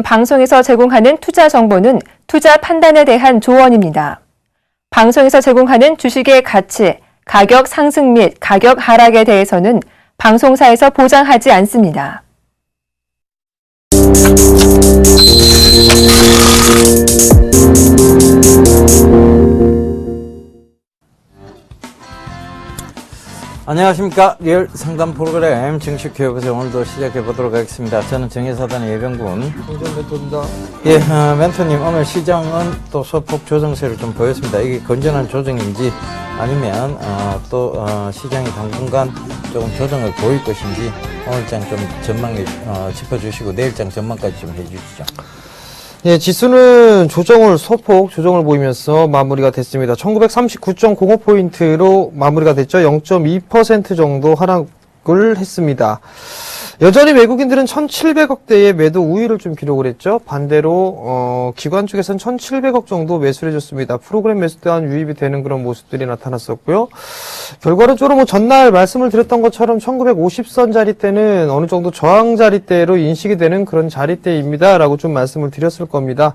방송에서 제공하는 투자 정보는 투자 판단에 대한 조언입니다. 방송에서 제공하는 주식의 가치, 가격 상승 및 가격 하락에 대해서는 방송사에서 보장하지 않습니다. 안녕하십니까. 리얼 상담 프로그램 증시 교육에서 오늘도 시작해 보도록 하겠습니다. 저는 정의사단의 예병군 멘토입니다. 예, 멘토님, 오늘 시장은 또 소폭 조정세를 좀 보였습니다. 이게 건전한 조정인지 아니면 시장이 당분간 조금 조정을 보일 것인지 오늘장 좀 전망에 짚어주시고 내일장 전망까지 좀 해주시죠. 예, 지수는 소폭 조정을 보이면서 마무리가 됐습니다. 1939.05포인트로 마무리가 됐죠. 0.2% 정도 하락을 했습니다. 여전히 외국인들은 1,700억대의 매도 우위를 좀 기록을 했죠. 반대로 기관 쪽에서는 1,700억 정도 매수를 해줬습니다. 프로그램 매수 또한 유입이 되는 그런 모습들이 나타났었고요. 결과론적으로 전날 말씀을 드렸던 것처럼 1950선 자리대는 어느 정도 저항 자리대로 인식이 되는 그런 자리대입니다. 라고 좀 말씀을 드렸을 겁니다.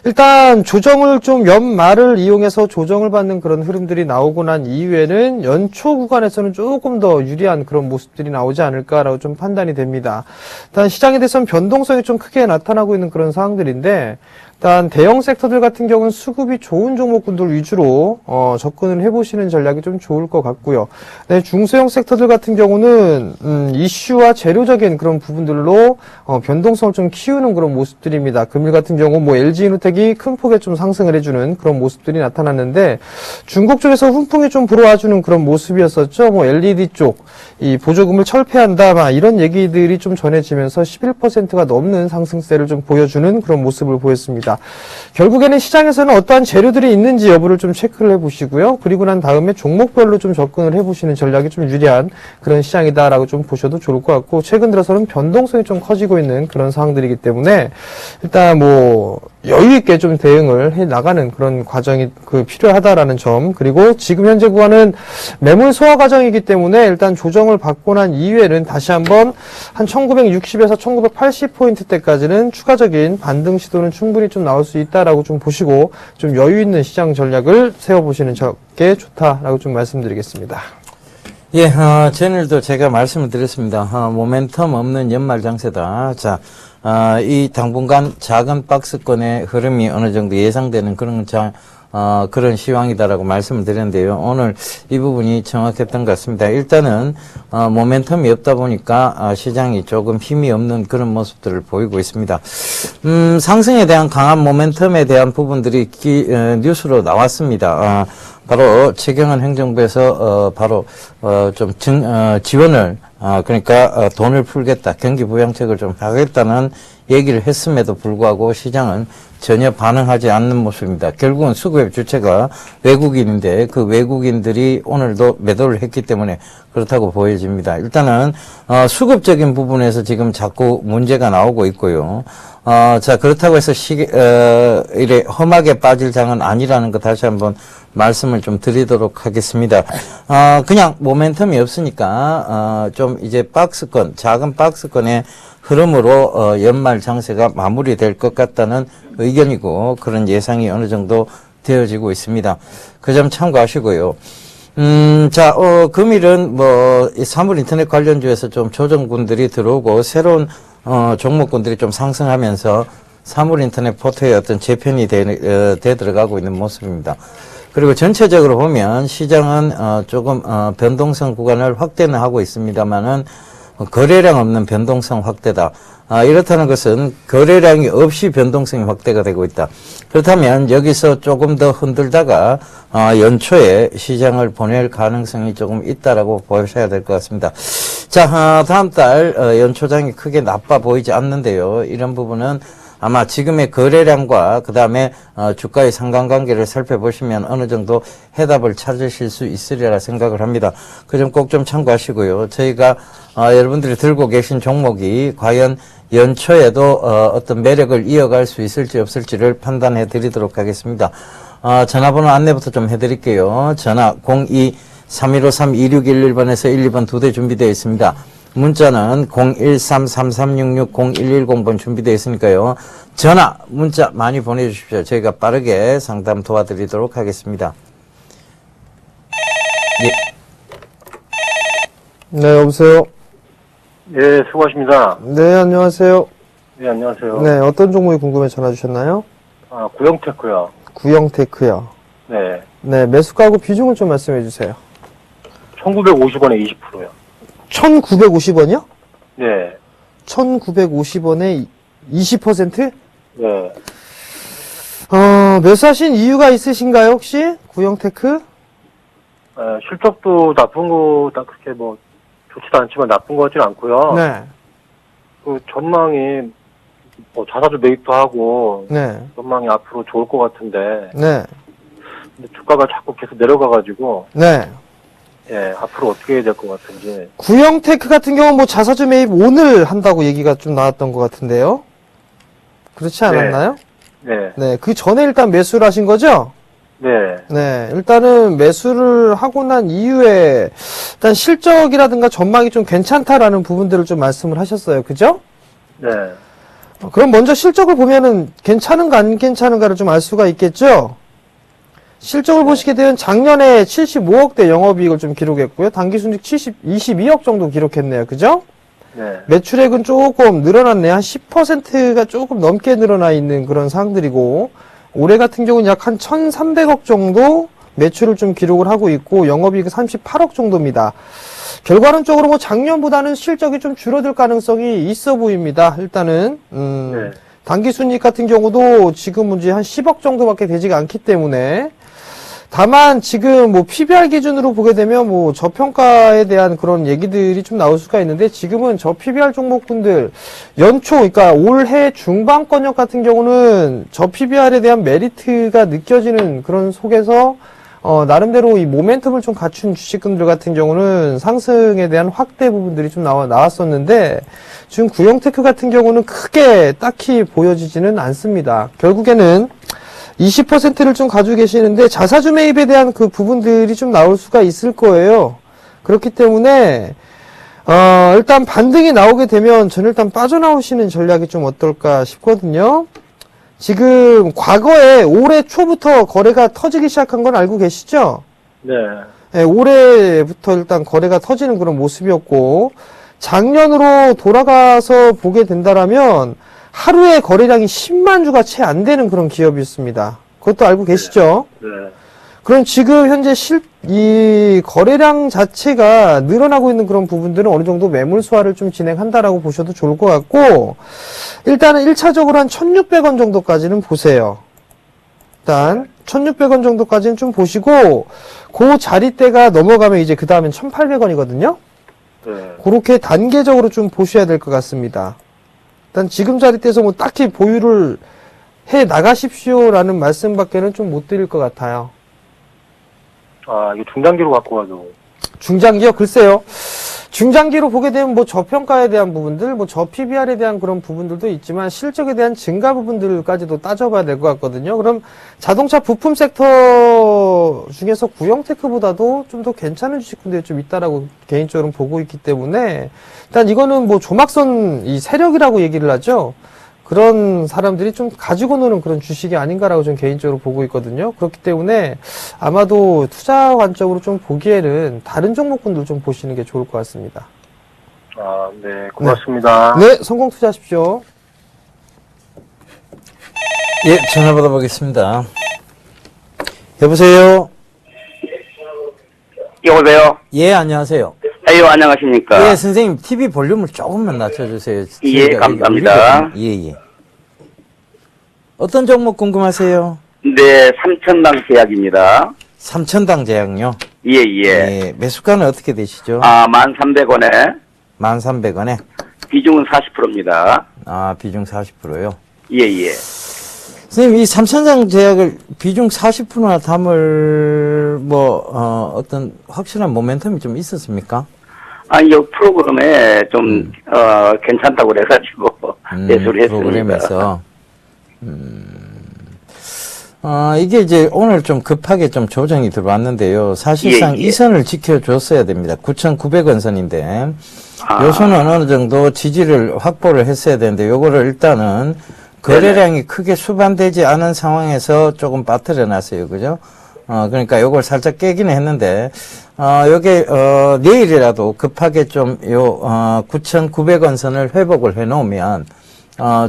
일단 조정을 좀 연말을 이용해서 조정을 받는 그런 흐름들이 나오고 난 이후에는 연초 구간에서는 조금 더 유리한 그런 모습들이 나오지 않을까라고 좀 판단이 됩니다. 일단 시장에 대해서는 변동성이 좀 크게 나타나고 있는 그런 상황들인데, 일단 대형 섹터들 같은 경우는 수급이 좋은 종목군들 위주로 접근을 해보시는 전략이 좀 좋을 것 같고요. 네, 중소형 섹터들 같은 경우는 이슈와 재료적인 그런 부분들로 변동성을 좀 키우는 그런 모습들입니다. 금일 같은 경우 LG이노텍이 큰 폭에 좀 상승을 해주는 그런 모습들이 나타났는데, 중국 쪽에서 훈풍이 좀 불어와주는 그런 모습이었었죠. LED 쪽 이 보조금을 철폐한다 이런 얘기들이 좀 전해지면서 11%가 넘는 상승세를 좀 보여주는 그런 모습을 보였습니다. 결국에는 시장에서는 어떠한 재료들이 있는지 여부를 좀 체크를 해보시고요. 그리고 난 다음에 종목별로 좀 접근을 해보시는 전략이 좀 유리한 그런 시장이다라고 좀 보셔도 좋을 것 같고, 최근 들어서는 변동성이 좀 커지고 있는 그런 상황들이기 때문에 일단 여유 있게 좀 대응을 해 나가는 그런 과정이 필요하다라는 점, 그리고 지금 현재 구간은 매물 소화 과정이기 때문에 일단 조정을 받고 난 이후에는 다시 한번 한 1960에서 1980포인트대까지는 추가적인 반등 시도는 충분히 좀 나올 수 있다라고 좀 보시고 좀 여유 있는 시장 전략을 세워보시는 게 좋다라고 좀 말씀드리겠습니다. 예, 전일도 제가 말씀을 드렸습니다. 모멘텀 없는 연말 장세다. 자, 이 당분간 작은 박스권의 흐름이 어느 정도 예상되는 그런 시황이다라고 말씀을 드렸는데요. 오늘 이 부분이 정확했던 것 같습니다. 일단은, 모멘텀이 없다 보니까, 시장이 조금 힘이 없는 그런 모습들을 보이고 있습니다. 상승에 대한 강한 모멘텀에 대한 부분들이 뉴스로 나왔습니다. 바로 최경환 행정부에서 지원을 그러니까 돈을 풀겠다, 경기 부양책을 좀 하겠다는 얘기를 했음에도 불구하고 시장은 전혀 반응하지 않는 모습입니다. 결국은 수급의 주체가 외국인인데 그 외국인들이 오늘도 매도를 했기 때문에 그렇다고 보여집니다. 일단은 수급적인 부분에서 지금 자꾸 문제가 나오고 있고요. 자, 그렇다고 해서 이래 험하게 빠질 장은 아니라는 거 다시 한번 말씀을 좀 드리도록 하겠습니다. 그냥 모멘텀이 없으니까, 좀 이제 작은 박스권의 흐름으로, 연말 장세가 마무리될 것 같다는 의견이고, 그런 예상이 어느 정도 되어지고 있습니다. 그 점 참고하시고요. 자, 금일은 사물 인터넷 관련주에서 좀 조정군들이 들어오고, 새로운 종목군들이 좀 상승하면서 사물 인터넷 포트의 어떤 재편이 들어가고 있는 모습입니다. 그리고 전체적으로 보면 시장은 조금 변동성 구간을 확대는 하고 있습니다만은 거래량 없는 변동성 확대다. 이렇다는 것은 거래량이 없이 변동성이 확대가 되고 있다. 그렇다면 여기서 조금 더 흔들다가 연초에 시장을 보낼 가능성이 조금 있다라고 보셔야 될 것 같습니다. 자, 다음 달 연초장이 크게 나빠 보이지 않는데요. 이런 부분은 아마 지금의 거래량과 그 다음에 주가의 상관관계를 살펴보시면 어느 정도 해답을 찾으실 수 있으리라 생각을 합니다. 그 점 꼭 좀 참고하시고요. 저희가 여러분들이 들고 계신 종목이 과연 연초에도 어떤 매력을 이어갈 수 있을지 없을지를 판단해 드리도록 하겠습니다. 전화번호 안내부터 좀 해드릴게요. 전화 02-3153-2611번에서 1, 2번 2대 준비되어 있습니다. 문자는 013-3366-0110번 준비되어 있으니까요. 전화, 문자 많이 보내주십시오. 저희가 빠르게 상담 도와드리도록 하겠습니다. 예. 네, 여보세요? 예, 수고하십니다. 네, 안녕하세요. 예, 안녕하세요. 네, 어떤 종목이 궁금해 전화 주셨나요? 아, 구형테크요. 구형테크요. 네. 네, 매수가하고 비중을 좀 말씀해 주세요. 1950원에 20%요. 1950원이요? 네. 1950원에 20%? 네. 매수하신 이유가 있으신가요, 혹시? 구형테크? 실적도 나쁜 거, 그렇게 뭐, 좋지도 않지만 나쁜 거 같지는 않고요. 네. 그 전망이, 뭐, 자사주 매입도 하고, 네. 전망이 앞으로 좋을 것 같은데, 네. 근데 주가가 자꾸 계속 내려가가지고, 네. 예, 앞으로 어떻게 해야 될 것 같은지. 구형테크 같은 경우는 뭐 자사주 매입 오늘 한다고 얘기가 좀 나왔던 것 같은데요. 그렇지 않았나요? 네. 네. 그 전에 일단 매수를 하신 거죠? 네. 네. 일단은 매수를 하고 난 이후에 일단 실적이라든가 전망이 좀 괜찮다라는 부분들을 좀 말씀을 하셨어요. 그죠? 네. 그럼 먼저 실적을 보면은 괜찮은가 안 괜찮은가를 좀 알 수가 있겠죠? 실적을 보시게 되면 작년에 75억대 영업이익을 좀 기록했고요. 당기순이익 22억 정도 기록했네요. 그죠? 네. 매출액은 조금 늘어났네요. 한 10%가 조금 넘게 늘어나 있는 그런 상황들이고, 올해 같은 경우는 약 한 1,300억 정도 매출을 좀 기록을 하고 있고, 영업이익은 38억 정도입니다. 결과론적으로 뭐 작년보다는 실적이 좀 줄어들 가능성이 있어 보입니다. 일단은, 네. 당기순이익 같은 경우도 지금은 이제 한 10억 정도밖에 되지가 않기 때문에, 다만 지금 뭐 PBR 기준으로 보게 되면 뭐 저평가에 대한 그런 얘기들이 좀 나올 수가 있는데, 지금은 저 PBR 종목군들 연초, 그러니까 올해 중반권역 같은 경우는 저 PBR에 대한 메리트가 느껴지는 그런 속에서 나름대로 이 모멘텀을 좀 갖춘 주식군들 같은 경우는 상승에 대한 확대 부분들이 좀 나왔었는데, 지금 구형테크 같은 경우는 크게 딱히 보여지지는 않습니다. 결국에는 20%를 좀 가지고 계시는데 자사주 매입에 대한 그 부분들이 좀 나올 수가 있을 거예요. 그렇기 때문에 일단 반등이 나오게 되면 저는 일단 빠져나오시는 전략이 좀 어떨까 싶거든요. 지금 과거에 올해 초부터 거래가 터지기 시작한 건 알고 계시죠? 네. 네, 올해부터 일단 거래가 터지는 그런 모습이었고, 작년으로 돌아가서 보게 된다라면 하루에 거래량이 10만 주가 채 안 되는 그런 기업이었습니다. 그것도 알고 계시죠? 네. 그럼 지금 현재 이 거래량 자체가 늘어나고 있는 그런 부분들은 어느 정도 매물 소화를 좀 진행한다라고 보셔도 좋을 것 같고, 일단은 1차적으로 한 1,600원 정도까지는 보세요. 일단 1,600원 정도까지는 좀 보시고, 그 자리대가 넘어가면 이제 그 다음엔 1,800원이거든요. 네. 그렇게 단계적으로 좀 보셔야 될 것 같습니다. 일단 지금 자리대에서 뭐 딱히 보유를 해 나가십시오라는 말씀밖에는 좀 못 드릴 것 같아요. 아, 이거 중장기로 갖고 가도. 중장기요? 글쎄요. 중장기로 보게 되면 뭐 저평가에 대한 부분들, 뭐 저PBR에 대한 그런 부분들도 있지만 실적에 대한 증가 부분들까지도 따져봐야 될 것 같거든요. 그럼 자동차 부품 섹터 중에서 구형테크보다도 좀 더 괜찮은 주식군들이 좀 있다라고 개인적으로 보고 있기 때문에, 일단 이거는 뭐 조막선 이 세력이라고 얘기를 하죠. 그런 사람들이 좀 가지고 노는 그런 주식이 아닌가라고 좀 개인적으로 보고 있거든요. 그렇기 때문에 아마도 투자 관점으로 좀 보기에는 다른 종목군들 좀 보시는 게 좋을 것 같습니다. 아, 네. 고맙습니다. 네, 성공 투자하십시오. 예, 전화 받아보겠습니다. 여보세요? 여보세요? 예, 안녕하세요. 아유, 안녕하십니까? 예, 선생님, TV 볼륨을 조금만 낮춰주세요. 예, 저희가 감사합니다. 예. 어떤 종목 궁금하세요? 네, 삼천당 제약입니다. 삼천당 제약요? 예. 예, 매수가는 어떻게 되시죠? 1,300원에 1,300원에? 비중은 40%입니다. 아, 비중 40%요? 예. 선생님, 이 삼천당 제약을 비중 40%나 담을, 어떤 확실한 모멘텀이 좀 있었습니까? 아니, 이 프로그램에 좀, 괜찮다고 그래가지고, 매수를 했습니다. 프로그램에서. 이게 이제 오늘 좀 급하게 좀 조정이 들어왔는데요. 사실상 예. 이 선을 지켜줬어야 됩니다. 9,900원 선인데. 요소는 어느 정도 지지를 확보를 했어야 되는데 요거를 일단은 거래량이 크게 수반되지 않은 상황에서 조금 빠뜨려 놨어요. 그죠? 그러니까 요걸 살짝 깨기는 했는데, 요게, 내일이라도 급하게 좀, 9,900원 선을 회복을 해 놓으면,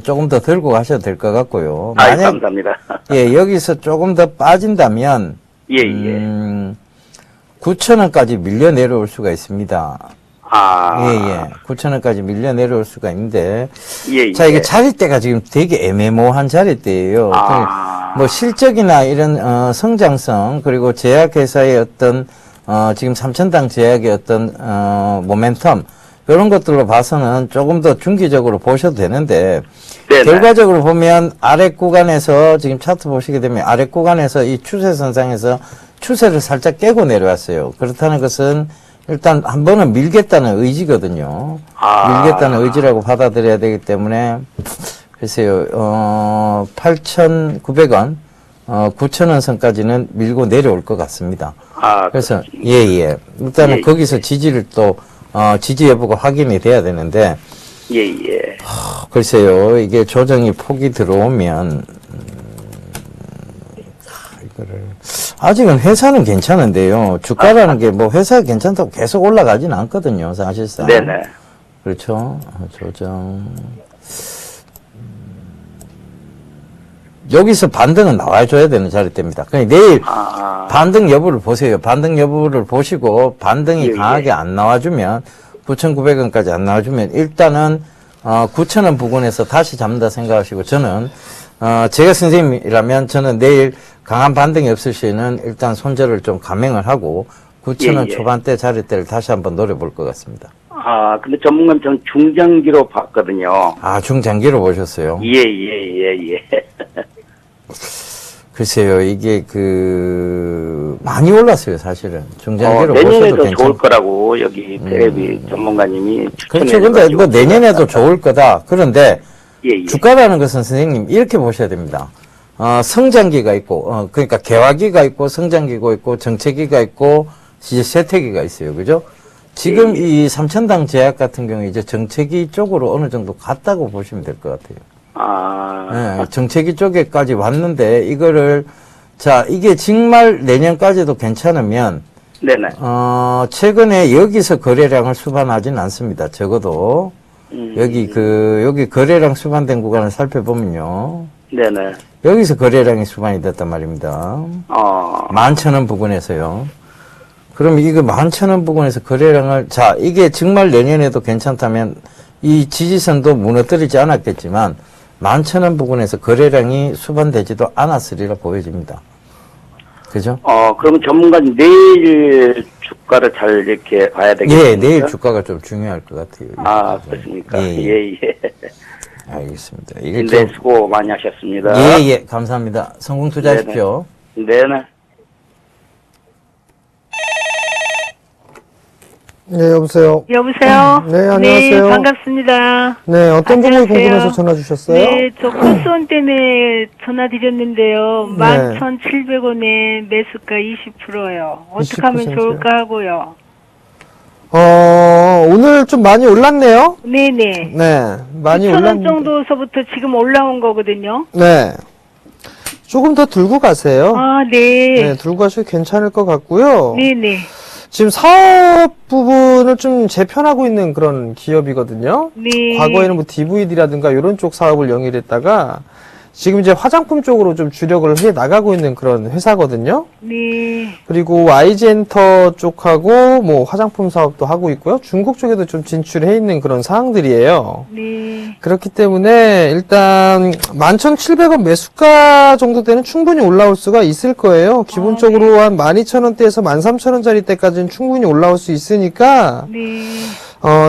조금 더 들고 가셔도 될 것 같고요. 감사합니다. 예, 여기서 조금 더 빠진다면, 예, 예. 9,000원까지 밀려 내려올 수가 있습니다. 아. 예, 예. 9,000원까지 밀려 내려올 수가 있는데, 예, 자, 이게 예. 자리대가 지금 되게 애매모호한 자리대예요. 아. 뭐 실적이나 이런 성장성 그리고 제약회사의 어떤 지금 삼천당 제약의 어떤 모멘텀 이런 것들로 봐서는 조금 더 중기적으로 보셔도 되는데 네네. 결과적으로 보면 아래 구간에서 지금 차트 보시게 되면 아래 구간에서 이 추세선상에서 추세를 살짝 깨고 내려왔어요. 그렇다는 것은 일단 한 번은 밀겠다는 의지거든요. 아. 밀겠다는 의지라고 받아들여야 되기 때문에 글쎄요, 8,900원, 9,000원 선까지는 밀고 내려올 것 같습니다. 아. 그래서, 예, 예. 일단은 예, 거기서 지지를 또, 지지 여부가 확인이 돼야 되는데, 예, 예. 글쎄요, 이게 조정이 폭이 들어오면, 이거를, 아직은 회사는 괜찮은데요. 주가라는 게 뭐 회사가 괜찮다고 계속 올라가지는 않거든요, 사실상. 네네. 그렇죠. 조정. 여기서 반등은 나와줘야 되는 자리대입니다. 그러니까 내일 아. 반등 여부를 보세요. 반등 여부를 보시고 반등이 예, 강하게 예. 안 나와주면 9,900원까지 안 나와주면 일단은 9,000원 부근에서 다시 잡는다 생각하시고 저는 제가 선생님이라면 저는 내일 강한 반등이 없을 시에는 일단 손절을 좀 감행을 하고 9,000원 예, 예. 초반대 자리대를 다시 한번 노려볼 것 같습니다. 아, 근데 전문가는 전 중장기로 봤거든요. 아, 중장기로 보셨어요? 예, 예, 예, 예. 글쎄요, 이게 많이 올랐어요, 사실은. 중장기로 보셔도 내년에도 좋을 괜찮고. 거라고 여기 텔레비 전문가님이 추천해 그렇죠. 근데 뭐 내년에도 좋을 거다. 그런데 예, 예. 주가라는 것은 선생님 이렇게 보셔야 됩니다. 성장기가 있고, 그러니까 개화기가 있고, 성장기가 있고, 정체기가 있고, 이제 쇠퇴기가 있어요. 그죠? 지금 예, 이 삼천당 제약 같은 경우에 이제 정체기 쪽으로 어느 정도 갔다고 보시면 될 것 같아요. 아, 예, 정체기 쪽에까지 왔는데 이거를 자 이게 정말 내년까지도 괜찮으면 네네. 최근에 여기서 거래량을 수반하지는 않습니다. 적어도 여기 거래량 수반된 구간을 살펴보면요. 네네. 여기서 거래량이 수반이 됐단 말입니다. 11,000원 부근에서요. 그럼 이거 11,000원 부근에서 거래량을 자 이게 정말 내년에도 괜찮다면 이 지지선도 무너뜨리지 않았겠지만 11,000원 부근에서 거래량이 수반되지도 않았으리라 보여집니다. 그죠? 그러면 전문가님 내일 주가를 잘 이렇게 봐야 되겠습니까? 예, 내일 주가가 좀 중요할 것 같아요. 아, 그렇습니까? 예, 예, 예. 알겠습니다. 이게 네, 수고 많이 하셨습니다. 예, 예, 감사합니다. 성공 투자하십시오. 네네. 네, 여보세요. 여보세요? 네, 안녕하세요. 네, 반갑습니다. 네, 어떤 부분이 안녕하세요. 궁금해서 전화 주셨어요? 네, 저 코스원 때문에 전화 드렸는데요. 네. 11,700원에 매수가 20%요. 어떻게 하면 20%요? 좋을까 하고요. 오늘 좀 많이 올랐네요? 네네. 네, 많이 9,000원 올랐는데. 정도서부터 지금 올라온 거거든요. 네. 조금 더 들고 가세요. 아, 네, 네. 들고 가셔도 괜찮을 것 같고요. 네네. 지금 사업 부분을 좀 재편하고 있는 그런 기업이거든요. 네. 과거에는 뭐 DVD라든가 이런 쪽 사업을 영위했다가 지금 이제 화장품 쪽으로 좀 주력을 해 나가고 있는 그런 회사거든요. 네. 그리고 YG엔터 쪽하고 뭐 화장품 사업도 하고 있고요. 중국 쪽에도 좀 진출해 있는 그런 사항들이에요. 네. 그렇기 때문에 일단 11,700원 매수가 정도 되는 충분히 올라올 수가 있을 거예요. 기본적으로 한 12,000원대에서 13,000원짜리 때까지는 충분히 올라올 수 있으니까 네.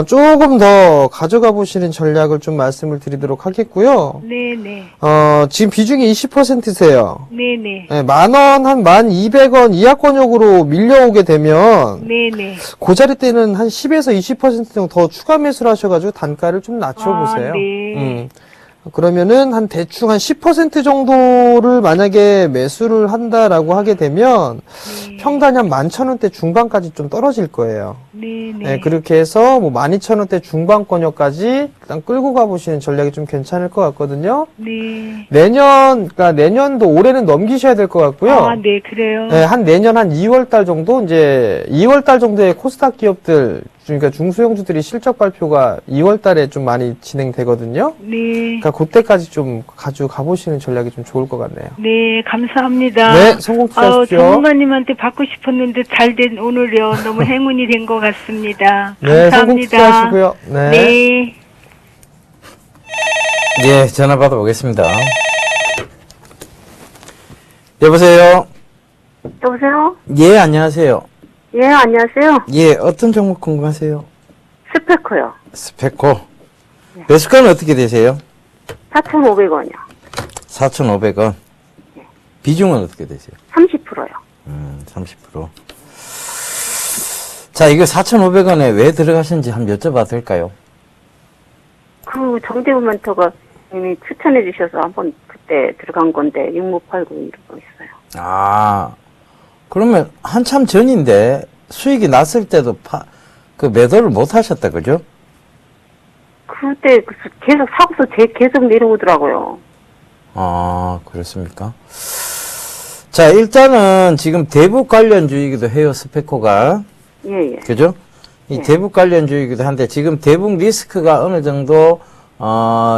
조금 더 가져가 보시는 전략을 좀 말씀을 드리도록 하겠고요. 네네. 지금 비중이 20%세요. 네네. 네, 10,000원, 한 12,000원 이하권역으로 밀려오게 되면 네네. 그 자리 때는 한 10에서 20% 정도 더 추가 매수를 하셔가지고 단가를 좀 낮춰보세요. 아, 네. 그러면은 한 대충 한 10% 정도를 만약에 매수를 한다라고 하게 되면 평단이 한 11,000원대 중반까지 좀 떨어질 거예요. 네, 네. 네, 그렇게 해서 뭐 12,000원대 중반권역까지 일단 끌고 가보시는 전략이 좀 괜찮을 것 같거든요. 네. 그러니까 내년도 올해는 넘기셔야 될 것 같고요. 아, 네, 그래요. 네, 한 내년 한 2월 달 정도, 이제 2월 달 정도에 코스닥 기업들, 그러니까 중소형주들이 실적 발표가 2월 달에 좀 많이 진행되거든요. 네. 그러니까 그때까지 좀 가지고 가보시는 전략이 좀 좋을 것 같네요. 네, 감사합니다. 네, 성공 투자하십시오. 전문가님한테 받고 싶었는데 잘 된 오늘요. 너무 행운이 된 것 같습니다. 네, 성공 감사합니다. 투자하시고요. 네. 네. 예, 전화 받아보겠습니다. 여보세요? 여보세요? 예, 안녕하세요. 예, 안녕하세요. 예, 어떤 종목 궁금하세요? 스페코요. 스페코. 매수가는 어떻게 되세요? 4,500원이요. 4,500원. 비중은 어떻게 되세요? 30%요. 30%. 자, 이거 4,500원에 왜 들어가신지 한번 여쭤봐도 될까요? 그 정대훈 멘토가 이미 추천해 주셔서 한번 그때 들어간 건데 6589 이러고 있어요. 아, 그러면 한참 전인데 수익이 났을 때도 그 매도를 못 하셨다, 그죠? 그때 계속 사고서 계속 내려오더라고요. 아, 그렇습니까? 자, 일단은 지금 대북 관련주이기도 해요, 스페코가. 예, 예. 그죠? 이 네. 대북 관련주이기도 한데 지금 대북 리스크가 어느 정도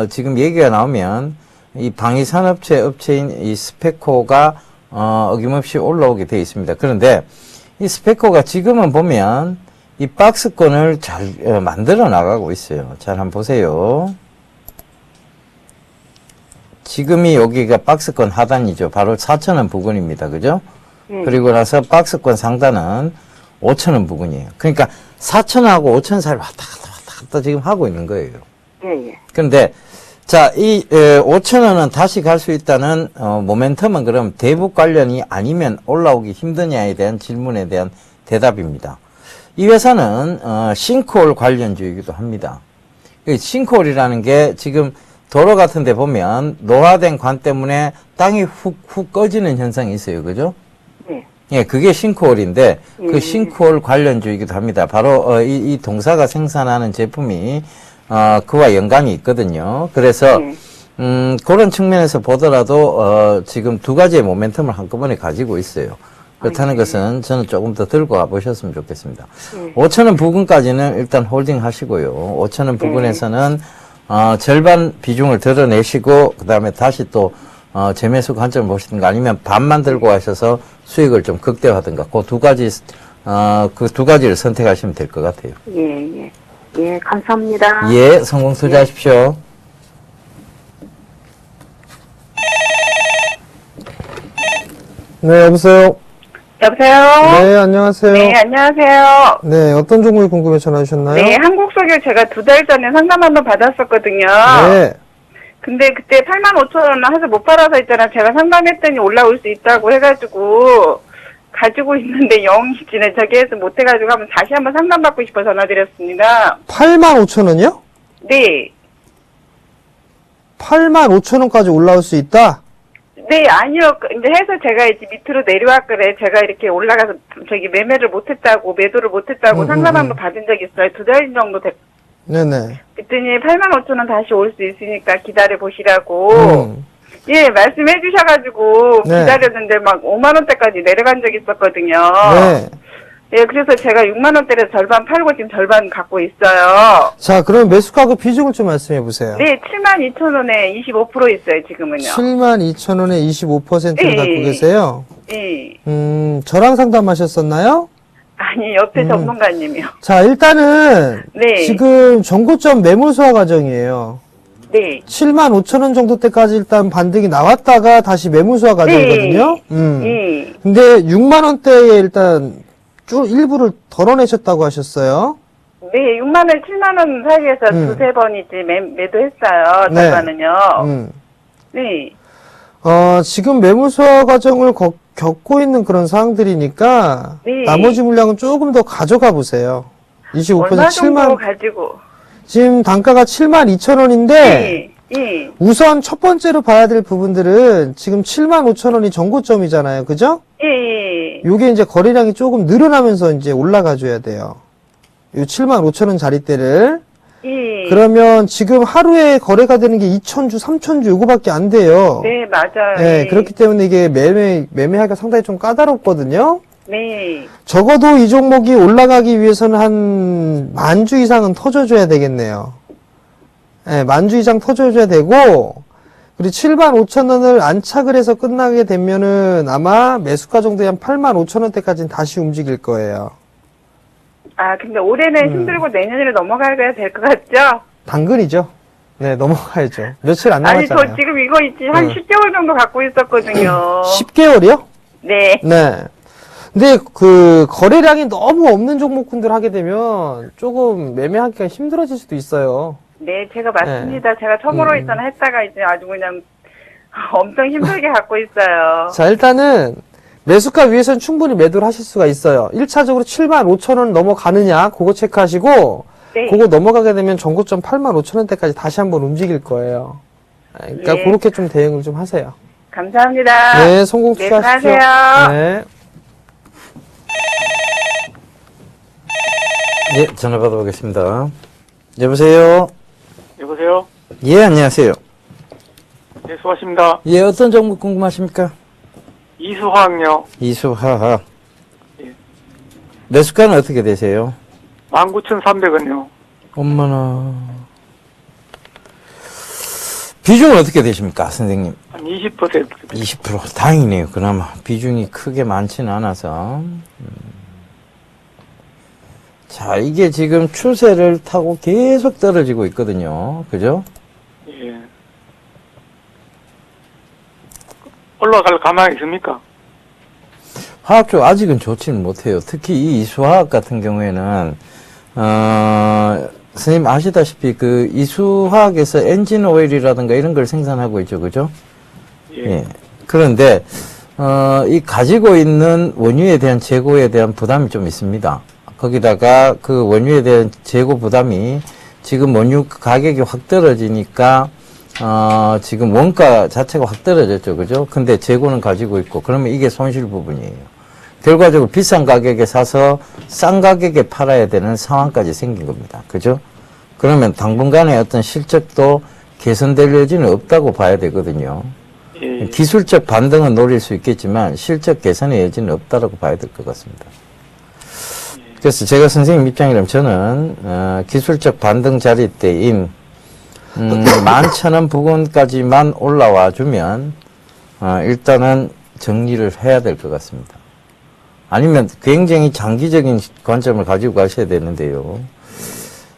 지금 얘기가 나오면 이 방위산업체 업체인 이 스페코가 어김없이 올라오게 되어 있습니다. 그런데 이 스페코가 지금은 보면 이 박스권을 잘 만들어 나가고 있어요. 잘 한번 보세요. 지금이 여기가 박스권 하단이죠. 바로 4,000원 부근입니다. 그죠? 예. 그리고 나서 박스권 상단은 5,000원 부근이에요. 그러니까 4,000원하고 5,000원 사이를 왔다 갔다 지금 하고 있는 거예요. 예, 예. 그런데 자, 이 5,000원은 다시 갈 수 있다는 모멘텀은 그럼 대북 관련이 아니면 올라오기 힘드냐에 대한 질문에 대한 대답입니다. 이 회사는 싱크홀 관련주이기도 합니다. 이 싱크홀이라는 게 지금 도로 같은 데 보면 노화된 관 때문에 땅이 훅 꺼지는 현상이 있어요. 그죠? 예. 예, 그게 싱크홀인데 그 싱크홀 관련주이기도 합니다. 바로 이 동사가 생산하는 제품이 그와 연관이 있거든요. 그래서 그런 측면에서 보더라도 지금 두 가지의 모멘텀을 한꺼번에 가지고 있어요. 그렇다는 것은 저는 조금 더 들고 가보셨으면 좋겠습니다. 5,000원 부근까지는 일단 홀딩 하시고요. 5,000원 부근에서는 절반 비중을 드러내시고 그 다음에 다시 또 재매수 관점을 보시든가 아니면 반만 들고 가셔서 수익을 좀 극대화하든가 그 두 가지 그 두 가지를 선택하시면 될 것 같아요. 예, 예. 예, 감사합니다. 예, 성공 투자하십시오. 네, 여보세요? 여보세요? 네, 안녕하세요. 네, 안녕하세요. 네, 어떤 종목이 궁금해 전화 주셨나요? 네, 한국석유 제가 2달 전에 상담 한번 받았었거든요. 네. 근데 그때 85,000원 해서 못 팔아서 있잖아. 제가 상담했더니 올라올 수 있다고 해가지고 가지고 있는데 영 지네 저기 해서 못 해가지고 다시 한번 상담받고 싶어 전화드렸습니다. 85,000원이요? 네. 85,000원까지 올라올 수 있다? 네, 아니요. 이제 해서 제가 이제 밑으로 내려왔길래 제가 이렇게 올라가서 저기 매매를 못했다고, 매도를 못했다고 상담 한번 받은 적이 있어요. 2달 정도 됐. 네네. 그랬더니 85,000원 다시 올 수 있으니까 기다려 보시라고. 예, 말씀해 주셔가지고 네. 기다렸는데 막 5만원대까지 내려간 적이 있었거든요. 네. 예, 그래서 제가 6만원대를 절반 팔고 지금 절반 갖고 있어요. 자, 그럼 매수가격 비중을 좀 말씀해 보세요. 네, 72,000원에 25% 있어요, 지금은요. 72,000원에 25%를 예, 갖고 예. 계세요? 예. 저랑 상담하셨었나요? 아니, 옆에 전문가님이요. 자, 일단은 네. 지금 정고점 매물소화 과정이에요. 네. 75,000원 정도 때까지 일단 반등이 나왔다가 다시 매물소화 과정이거든요. 예. 근데 6만 원대에 일단 쭉 일부를 덜어내셨다고 하셨어요. 네, 6만원, 7만원 사이에서 두세 번이지 매도했어요, 네. 절반은요. 네. 지금 매물소화 과정을 겪고 있는 그런 상황들이니까 네. 나머지 물량은 조금 더 가져가 보세요. 25% 얼마 정도 7만 가지고. 지금 단가가 72,000원인데 네. 예. 우선 첫 번째로 봐야 될 부분들은 지금 75,000원이 전고점이잖아요. 그죠? 예. 요게 이제 거래량이 조금 늘어나면서 이제 올라가줘야 돼요. 요 75,000원 자리대를. 예. 그러면 지금 하루에 거래가 되는 게 2,000주, 3,000주 요거밖에 안 돼요. 네, 맞아요. 네, 예. 그렇기 때문에 이게 매매하기가 상당히 좀 까다롭거든요. 네. 적어도 이 종목이 올라가기 위해서는 한 10,000주 이상은 터져줘야 되겠네요. 네, 10,000주 이상 터져줘야 되고, 그리고 75,000원을 안착을 해서 끝나게 되면은 아마 매수가 정도에 한 85,000원대까지는 다시 움직일 거예요. 아, 근데 올해는 힘들고 내년으로 넘어가야 될 것 같죠? 당근이죠. 네, 넘어가야죠. 며칠 안 아니, 남았잖아요. 저 지금 이거 있지, 한 10개월 정도 갖고 있었거든요. 10개월이요? 네. 네. 근데 그 거래량이 너무 없는 종목군들 하게 되면 조금 매매하기가 힘들어질 수도 있어요. 네, 제가 맞습니다. 제가 처음으로 일단 했다가 이제 아주 그냥 엄청 힘들게 갖고 있어요. 자, 일단은 매수가 위에서는 충분히 매도를 하실 수가 있어요. 1차적으로 75,000원 넘어가느냐, 그거 체크하시고, 네. 그거 넘어가게 되면 전고점 85,000원대까지 다시 한번 움직일 거예요. 그러니까 예. 그렇게 좀 대응을 좀 하세요. 감사합니다. 네, 성공 투자하십시오. 수고하세요. 네. 예, 전화 받아보겠습니다. 여보세요? 여보세요? 예, 안녕하세요. 네, 수고하십니다. 예, 어떤 종목 궁금하십니까? 이수화학요. 이수화학. 예. 매수가는 어떻게 되세요? 19,300원요. 엄마나. 비중은 어떻게 되십니까, 선생님? 한 20%. 20%. 다행이네요. 그나마 비중이 크게 많지는 않아서. 자, 이게 지금 추세를 타고 계속 떨어지고 있거든요. 그죠? 예. 올라갈 가망이 있습니까? 화학 쪽 아직은 좋지는 못해요. 특히 이 이수화학 같은 경우에는 선생님 아시다시피 그 이수화학에서 엔진 오일이라든가 이런 걸 생산하고 있죠, 그죠? 예. 그런데 이 가지고 있는 원유에 대한 재고에 대한 부담이 좀 있습니다. 거기다가 그 원유에 대한 재고 부담이 지금 원유 가격이 확 떨어지니까 지금 원가 자체가 확 떨어졌죠, 그죠? 근데 재고는 가지고 있고, 그러면 이게 손실 부분이에요. 결과적으로 비싼 가격에 사서 싼 가격에 팔아야 되는 상황까지 생긴 겁니다. 그죠? 그러면 당분간의 어떤 실적도 개선될 여지는 없다고 봐야 되거든요. 예. 기술적 반등은 노릴 수 있겠지만 실적 개선의 여지는 없다라고 봐야 될 것 같습니다. 그래서 제가 선생님 입장이라면 저는 기술적 반등 자리대인 11,000원 부근까지만 올라와 주면 일단은 정리를 해야 될 것 같습니다. 아니면 굉장히 장기적인 관점을 가지고 가셔야 되는데요.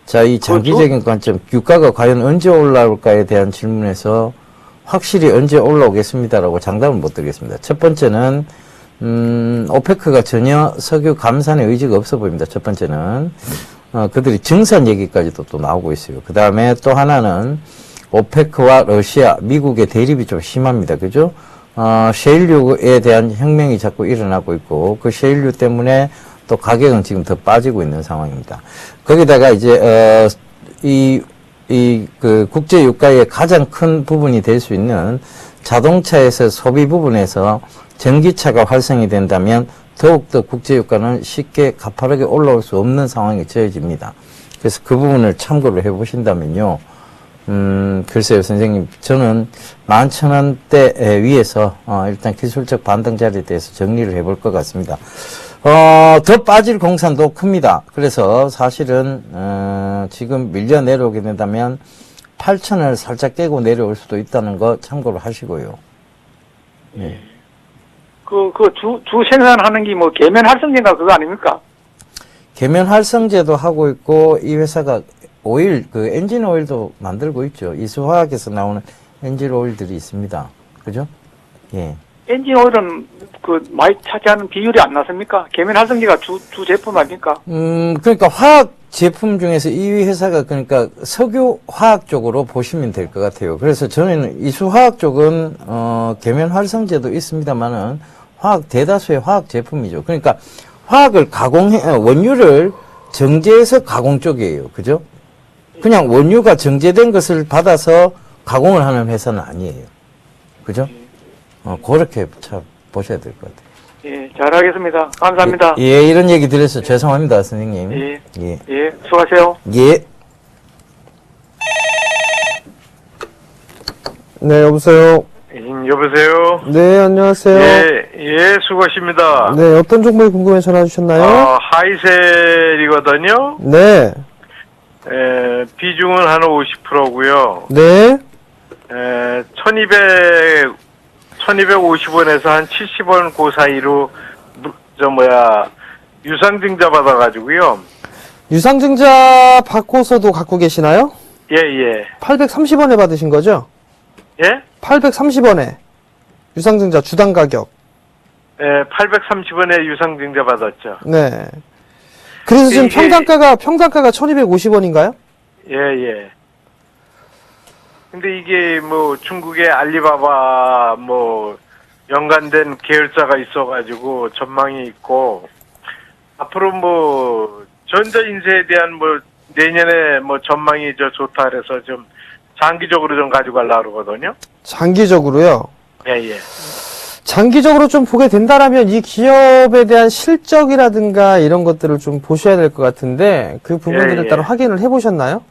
자, 이 장기적인 관점, 유가가 과연 언제 올라올까에 대한 질문에서 확실히 언제 올라오겠습니다라고 장담을 못 드리겠습니다. 첫 번째는 오페크가 전혀 석유 감산의 의지가 없어 보입니다. 첫 번째는 그들이 증산 얘기까지도 또 나오고 있어요. 그 다음에 또 하나는 오페크와 러시아, 미국의 대립이 좀 심합니다. 그죠? 셰일유에 대한 혁명이 자꾸 일어나고 있고, 그 셰일유 때문에 또 가격은 지금 더 빠지고 있는 상황입니다. 거기다가 이제, 그 국제 유가의 가장 큰 부분이 될 수 있는 자동차에서 소비 부분에서 전기차가 활성이 된다면 더욱더 국제 유가는 쉽게 가파르게 올라올 수 없는 상황이 처해집니다. 그래서 그 부분을 참고를 해 보신다면요. 글쎄요, 선생님. 저는 11,000원대 위에서, 일단 기술적 반등 자리에 대해서 정리를 해볼 것 같습니다. 더 빠질 공산도 큽니다. 그래서 사실은, 지금 밀려 내려오게 된다면 8,000원을 살짝 깨고 내려올 수도 있다는 거 참고를 하시고요. 예. 주 생산하는 게 뭐, 계면 활성제인가 그거 아닙니까? 계면 활성제도 하고 있고, 이 회사가 오일, 그 엔진 오일도 만들고 있죠. 이수화학에서 나오는 엔진 오일들이 있습니다. 그죠? 예. 엔진 오일은 많이 차지하는 비율이 안 나습니까? 계면 활성제가 주 제품 아닙니까? 그러니까 화학 제품 중에서 이 회사가 그러니까 석유 화학 쪽으로 보시면 될 것 같아요. 그래서 저는 이수화학 쪽은, 계면 활성제도 있습니다만은 대다수의 화학 제품이죠. 그러니까 화학을 원유를 정제해서 가공 쪽이에요. 그죠? 그냥 원유가 정제된 것을 받아서 가공을 하는 회사는 아니에요. 그죠? 그렇게 참 보셔야 될 것 같아요. 예, 잘하겠습니다. 감사합니다. 예, 이런 얘기 드려서 죄송합니다, 선생님. 예. 예. 예, 수고하세요. 예. 네, 여보세요. 여보세요? 네, 안녕하세요. 예, 수고하십니다. 네, 어떤 종목이 궁금해 전화 주셨나요? 하이셀이거든요. 네. 비중은 한 50%고요. 네. 1250원에서 한 70원 그 사이로, 유상증자 받아가지고요. 유상증자 받고서도 갖고 계시나요? 예. 830원에 받으신 거죠? 예? 830원에. 유상증자 주당 가격. 830원에 유상증자 받았죠. 네. 그래서 지금 이게- 평단가가 1250원인가요? 예. 근데 이게 중국의 알리바바 연관된 계열사가 있어가지고 전망이 있고, 앞으로 전자인쇄에 대한 내년에 전망이 좋다 그래서 좀 장기적으로 좀 가지고 가려고 그러거든요. 장기적으로요. 예. 장기적으로 좀 보게 된다라면 이 기업에 대한 실적이라든가 이런 것들을 좀 보셔야 될 것 같은데 그 부분들을 예. 따로 확인을 해보셨나요?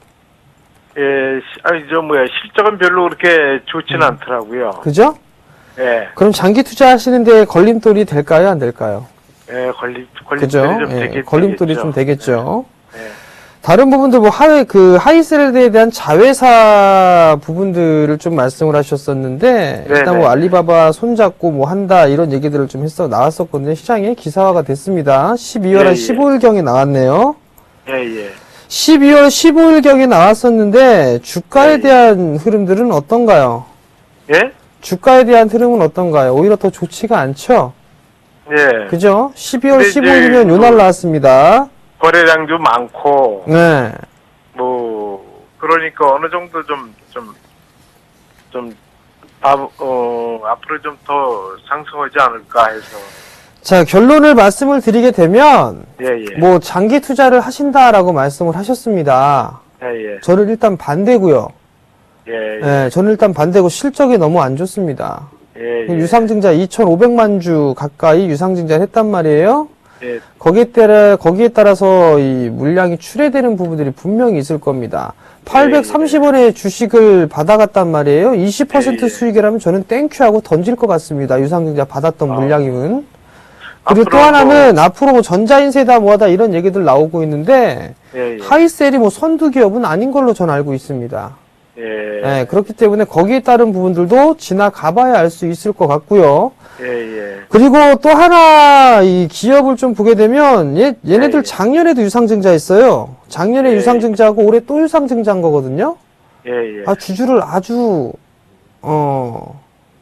실적은 별로 그렇게 좋지는 않더라고요. 그죠? 예. 그럼 장기 투자하시는데 걸림돌이 될까요? 안 될까요? 걸림돌이 그죠? 좀 예, 되겠죠. 걸림돌이 좀 되겠죠. 예. 다른 부분들 하이셀에 대한 자회사 부분들을 좀 말씀을 하셨었는데 일단 네네. 알리바바 손잡고 한다 이런 얘기들을 좀 나왔었거든요. 시장에 기사화가 됐습니다. 12월 한 예. 15일경에 나왔네요. 예. 12월 15일경에 나왔었는데 주가에 예. 대한 흐름들은 어떤가요? 예? 주가에 대한 흐름은 어떤가요? 오히려 더 좋지가 않죠? 예. 그죠? 12월 근데 이제 15일이면 요날 나왔습니다. 거래량도 많고, 네. 그러니까 어느 정도 앞으로 좀 더 상승하지 않을까 해서. 자, 결론을 말씀을 드리게 되면, 예. 장기 투자를 하신다라고 말씀을 하셨습니다. 예. 저는 일단 반대고요. 예. 저는 일단 반대고 실적이 너무 안 좋습니다. 예. 유상증자 2,500만 주 가까이 유상증자를 했단 말이에요. 예. 거기에 따라서 이 물량이 출회되는 부분들이 분명히 있을 겁니다. 830원의 주식을 받아갔단 말이에요. 20% 수익이라면 저는 땡큐하고 던질 것 같습니다. 유상증자 받았던 물량이면. 그리고 또 앞으로 하나는 앞으로 전자인쇄다 뭐하다 이런 얘기들 나오고 있는데 예. 하이셀이 선두 기업은 아닌 걸로 전 알고 있습니다. 예. 그렇기 때문에 거기에 따른 부분들도 지나가봐야 알 수 있을 것 같고요. 예. 그리고 또 하나 이 기업을 좀 보게 되면 얘네들 예. 작년에도 유상증자했어요. 작년에 예. 유상증자하고 올해 또 유상증자한 거거든요. 예. 주주를 아주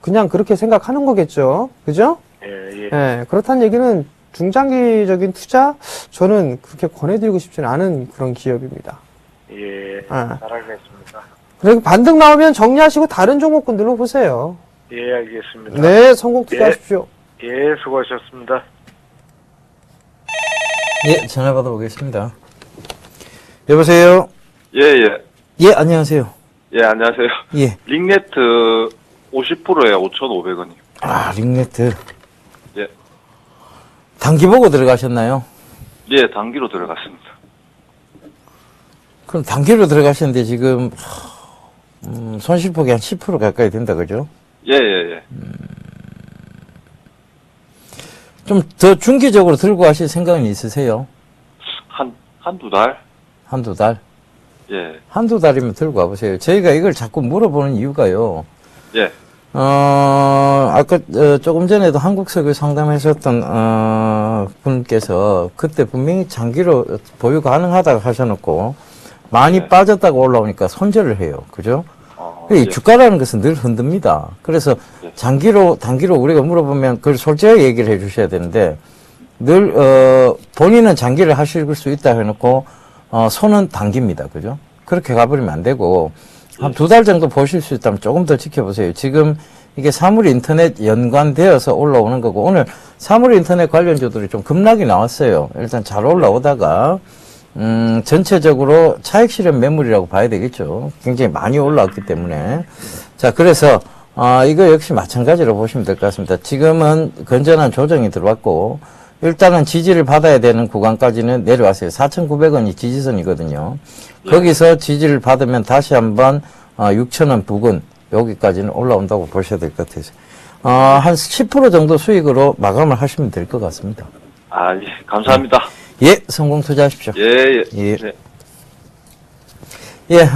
그냥 그렇게 생각하는 거겠죠. 그죠? 예. 그렇다는 얘기는 중장기적인 투자 저는 그렇게 권해드리고 싶지는 않은 그런 기업입니다. 예. 아. 잘하겠습니다. 그리고 반등 나오면 정리하시고 다른 종목군들로 보세요. 예, 알겠습니다. 네, 성공 투자하십시오. 예, 수고하셨습니다. 예, 전화 받아보겠습니다. 여보세요? 예. 예, 안녕하세요. 예, 안녕하세요. 예. 링네트 50%에 5,500원이요. 링네트. 예. 단기 보고 들어가셨나요? 예, 단기로 들어갔습니다. 그럼 단기로 들어가셨는데 지금 손실폭이 한 10% 가까이 된다, 그죠? 예. 좀 더 중기적으로 들고 가실 생각은 있으세요? 한두 달? 한두 달? 예. 한두 달이면 들고 와보세요. 저희가 이걸 자꾸 물어보는 이유가요. 예. 아까, 조금 전에도 한국석유 상담하셨던, 분께서 그때 분명히 장기로 보유 가능하다고 하셔놓고 많이 네. 빠졌다가 올라오니까 손절을 해요. 그죠? 이 예. 주가라는 것은 늘 흔듭니다. 그래서 예. 장기로, 단기로 우리가 물어보면 그걸 솔직하게 얘기를 해 주셔야 되는데 늘, 본인은 장기를 하실 수 있다 해놓고, 손은 단기입니다. 그죠? 그렇게 가버리면 안 되고, 한 2달 정도 보실 수 있다면 조금 더 지켜보세요. 지금 이게 사물인터넷 연관되어서 올라오는 거고, 오늘 사물인터넷 관련주들이 좀 급락이 나왔어요. 일단 잘 올라오다가, 전체적으로 차익 실현 매물이라고 봐야 되겠죠. 굉장히 많이 올라왔기 때문에. 자, 그래서 이거 역시 마찬가지로 보시면 될 것 같습니다. 지금은 건전한 조정이 들어왔고 일단은 지지를 받아야 되는 구간까지는 내려왔어요. 4,900원이 지지선이거든요. 거기서 지지를 받으면 다시 한번 6,000원 부근 여기까지는 올라온다고 보셔야 될 것 같아서 한 10% 정도 수익으로 마감을 하시면 될 것 같습니다. 아, 예, 감사합니다. 예, 성공 투자하십시오. 예, 예. 예. 네. 예,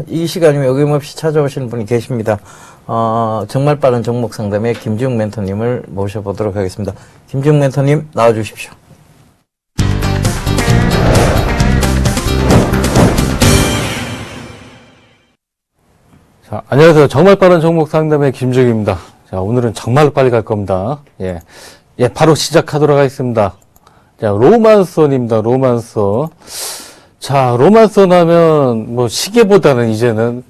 이 시간이면 어김없이 찾아오시는 분이 계십니다. 정말 빠른 종목 상담의 김지웅 멘토님을 모셔보도록 하겠습니다. 김지웅 멘토님 나와주십시오. 자, 안녕하세요. 정말 빠른 종목 상담의 김지웅입니다. 자, 오늘은 정말 빨리 갈 겁니다. 예, 바로 시작하도록 하겠습니다. 자, 로만선입니다. 로만선. 자, 로만선 하면 뭐 시계보다는 이제는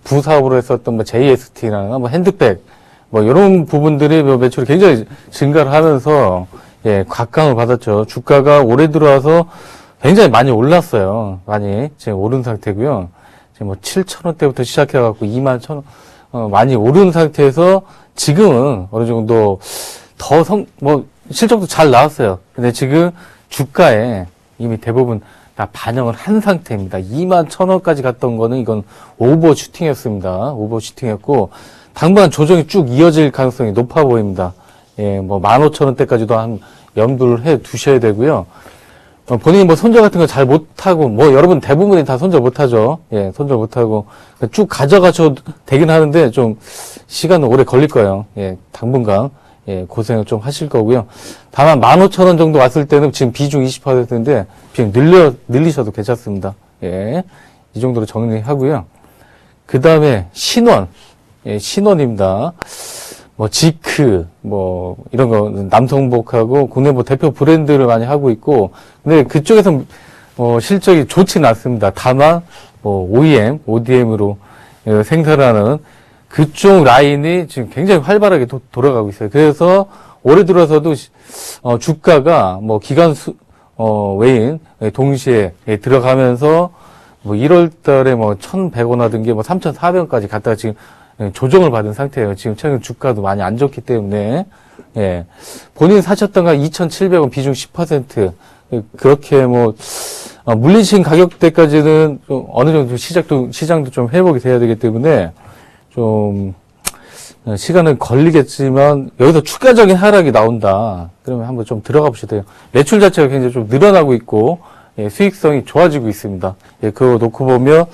부사업으로 했었던 뭐 JST나 뭐 핸드백 뭐 이런 부분들이 뭐 매출이 굉장히 증가를 하면서 곽강을 받았죠. 주가가 올해 들어와서 굉장히 많이 올랐어요. 많이 지금 오른 상태고요. 지금 뭐 7,000원대부터 시작해갖고 21,000원 많이 오른 상태에서 지금은 어느 정도 더 실적도 잘 나왔어요. 근데 지금 주가에 이미 대부분 다 반영을 한 상태입니다. 21,000원까지 갔던 거는 이건 오버슈팅이었습니다. 오버슈팅이었고 당분간 조정이 쭉 이어질 가능성이 높아 보입니다. 뭐 15,000원대까지도 한 염두를 해 두셔야 되고요. 본인이 뭐 손절 같은 거 잘 못하고 뭐 여러분 대부분이 다 손절 못하죠. 손절 못하고 쭉 가져가셔도 되긴 하는데 좀 시간은 오래 걸릴 거예요. 당분간 고생을 좀 하실 거고요. 다만 15,000원 정도 왔을 때는 지금 비중 20%인데 비중 늘리셔도 괜찮습니다. 이 정도로 정리하고요. 그 다음에 신원. 신원입니다. 뭐 지크 뭐 이런 거 남성복하고 국내 뭐 대표 브랜드를 많이 하고 있고 근데 그쪽에서 실적이 좋지는 않습니다. 다만 뭐 OEM, ODM으로 생산하는 그쪽 라인이 지금 굉장히 활발하게 돌아가고 있어요. 그래서 올해 들어서도 주가가 뭐 기간 외인 동시에 들어가면서 뭐 1월 달에 뭐 1,100원 하던 게 뭐 3,400원까지 갔다가 지금 조정을 받은 상태예요. 지금 최근 주가도 많이 안 좋기 때문에 본인 사셨던 거 2,700원 비중 10% 그렇게 뭐 물리신 가격대까지는 좀 어느 정도 시장도 좀 회복이 돼야 되기 때문에 좀 시간은 걸리겠지만 여기서 추가적인 하락이 나온다. 그러면 한번 좀 들어가 보셔도 돼요. 매출 자체가 굉장히 좀 늘어나고 있고 수익성이 좋아지고 있습니다. 그거 놓고 보면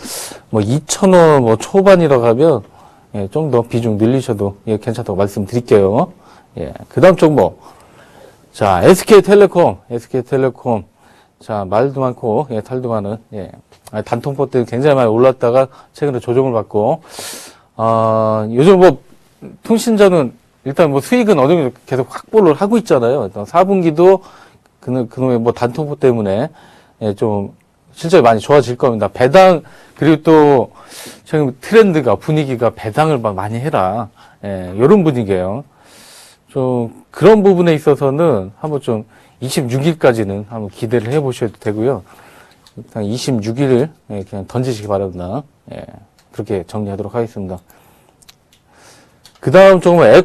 뭐 2,000원 뭐 초반이라고 하면 좀 더 비중 늘리셔도 괜찮다고 말씀드릴게요. 그 다음 종목. 자, SK텔레콤. 자, 말도 많고, 탈도 많은, 단통법 때 굉장히 많이 올랐다가 최근에 조정을 받고, 요즘 뭐, 통신사는 일단 뭐 수익은 어느 정도 계속 확보를 하고 있잖아요. 일단 4분기도 그놈의 뭐 단통법 때문에 좀 실적이 많이 좋아질 겁니다. 배당, 그리고 또, 지금 트렌드가, 분위기가 배당을 많이 해라. 요런 분위기예요. 좀, 그런 부분에 있어서는 한번 좀 26일까지는 한번 기대를 해 보셔도 되고요. 일단 26일을 그냥 던지시기 바랍니다. 그렇게 정리하도록 하겠습니다. 그 다음 종목은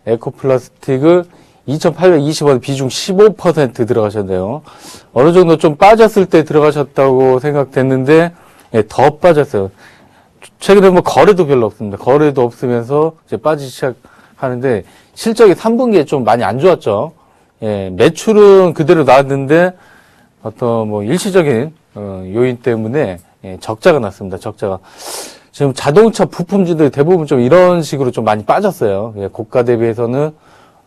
에코플라스틱을 2,820원 비중 15% 들어가셨네요. 어느 정도 좀 빠졌을 때 들어가셨다고 생각됐는데, 더 빠졌어요. 최근에 뭐 거래도 별로 없습니다. 거래도 없으면서 이제 빠지기 시작하는데, 실적이 3분기에 좀 많이 안 좋았죠. 매출은 그대로 나왔는데, 어떤 뭐 일시적인, 요인 때문에, 적자가 났습니다. 적자가. 지금 자동차 부품주들 대부분 좀 이런 식으로 좀 많이 빠졌어요. 고가 대비해서는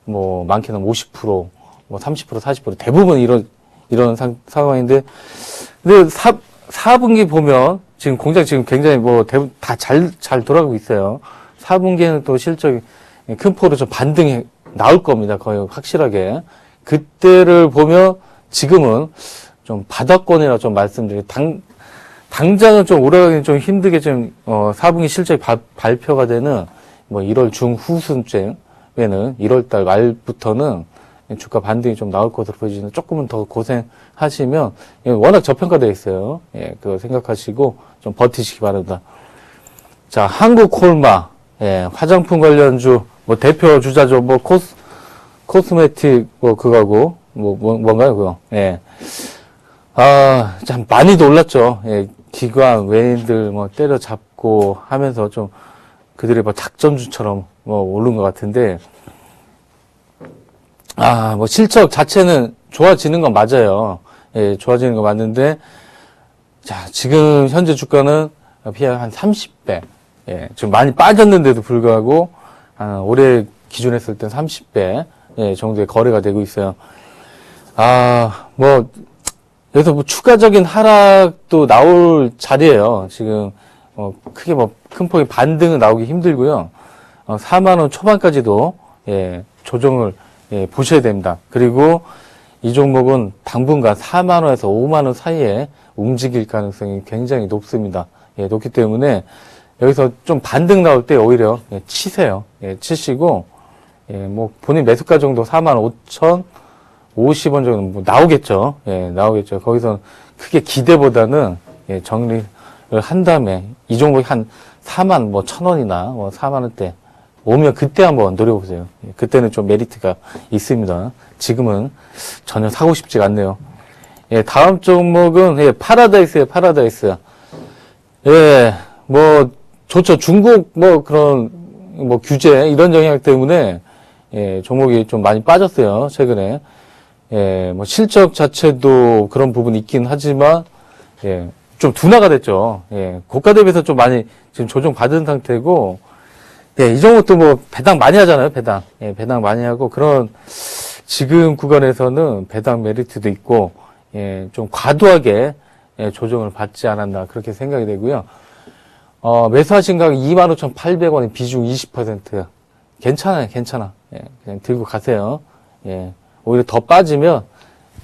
뭐 많게는 50%, 뭐 30%, 40% 대부분 이런 상황인데, 근데 4분기 보면 지금 공장 지금 굉장히 뭐 대부분 다 잘 돌아가고 있어요. 4분기에는 또 실적이 큰 폭으로 좀 반등이 나올 겁니다. 거의 확실하게. 그때를 보면 지금은 좀 바닥권이라 좀 말씀드리고 당장은 좀 올라가기는 좀 힘들게 좀 4분기 실적이 발표가 되는 뭐 1월 중후순쯤에는 1월 달 말부터는 주가 반등이 좀 나올 것으로 보여지는 조금은 더 고생하시면 워낙 저평가되어 있어요. 예, 그거 생각하시고 좀 버티시기 바랍니다. 자, 한국콜마, 예, 화장품 관련주, 뭐 대표 주자죠. 뭐 코스메틱, 뭐 그거고, 뭔가요, 그거. 예. 아, 참 많이도 올랐죠. 예, 기관, 외인들 뭐 때려잡고 하면서 좀 그들의 뭐 작전주처럼 뭐 오른 것 같은데, 아, 뭐 실적 자체는 좋아지는 건 맞아요. 예, 좋아지는 건 맞는데, 자, 지금 현재 주가는 PER 한 30배. 예, 지금 많이 빠졌는데도 불구하고, 올해 기준했을 땐 30배, 예, 정도의 거래가 되고 있어요. 아, 뭐, 여기서 뭐 추가적인 하락도 나올 자리예요. 지금, 크게 뭐, 큰 폭의 반등은 나오기 힘들고요. 4만원 초반까지도, 예, 조정을, 예, 보셔야 됩니다. 그리고 이 종목은 당분간 4만원에서 5만원 사이에 움직일 가능성이 굉장히 높습니다. 예, 높기 때문에 여기서 좀 반등 나올 때 오히려 예, 치세요. 예, 치시고, 예, 뭐 본인 매수가 정도 45,050원 정도 뭐 나오겠죠. 예, 나오겠죠. 거기서 크게 기대보다는 예, 정리를 한 다음에 이 종목이 한 4만 뭐 1,000원이나 뭐 4만원대 오면 그때 한번 노려보세요. 예, 그때는 좀 메리트가 있습니다. 지금은 전혀 사고 싶지가 않네요. 예, 다음 종목은 예, 파라다이스예요. 파라다이스. 예, 뭐 좋죠. 중국 뭐 그런 뭐 규제 이런 영향 때문에 예, 종목이 좀 많이 빠졌어요. 최근에. 예, 뭐 실적 자체도 그런 부분이 있긴 하지만 예, 좀 둔화가 됐죠. 예, 고가 대비해서 좀 많이 지금 조정 받은 상태고 예, 이 종목도 뭐 배당 많이 하잖아요. 배당. 예, 배당 많이 하고 그런 지금 구간에서는 배당 메리트도 있고 예, 좀 과도하게 예, 조정을 받지 않았나 그렇게 생각이 되고요. 매수하신 가격 25,800원에 비중 20%. 괜찮아요, 괜찮아. 예, 그냥 들고 가세요. 예, 오히려 더 빠지면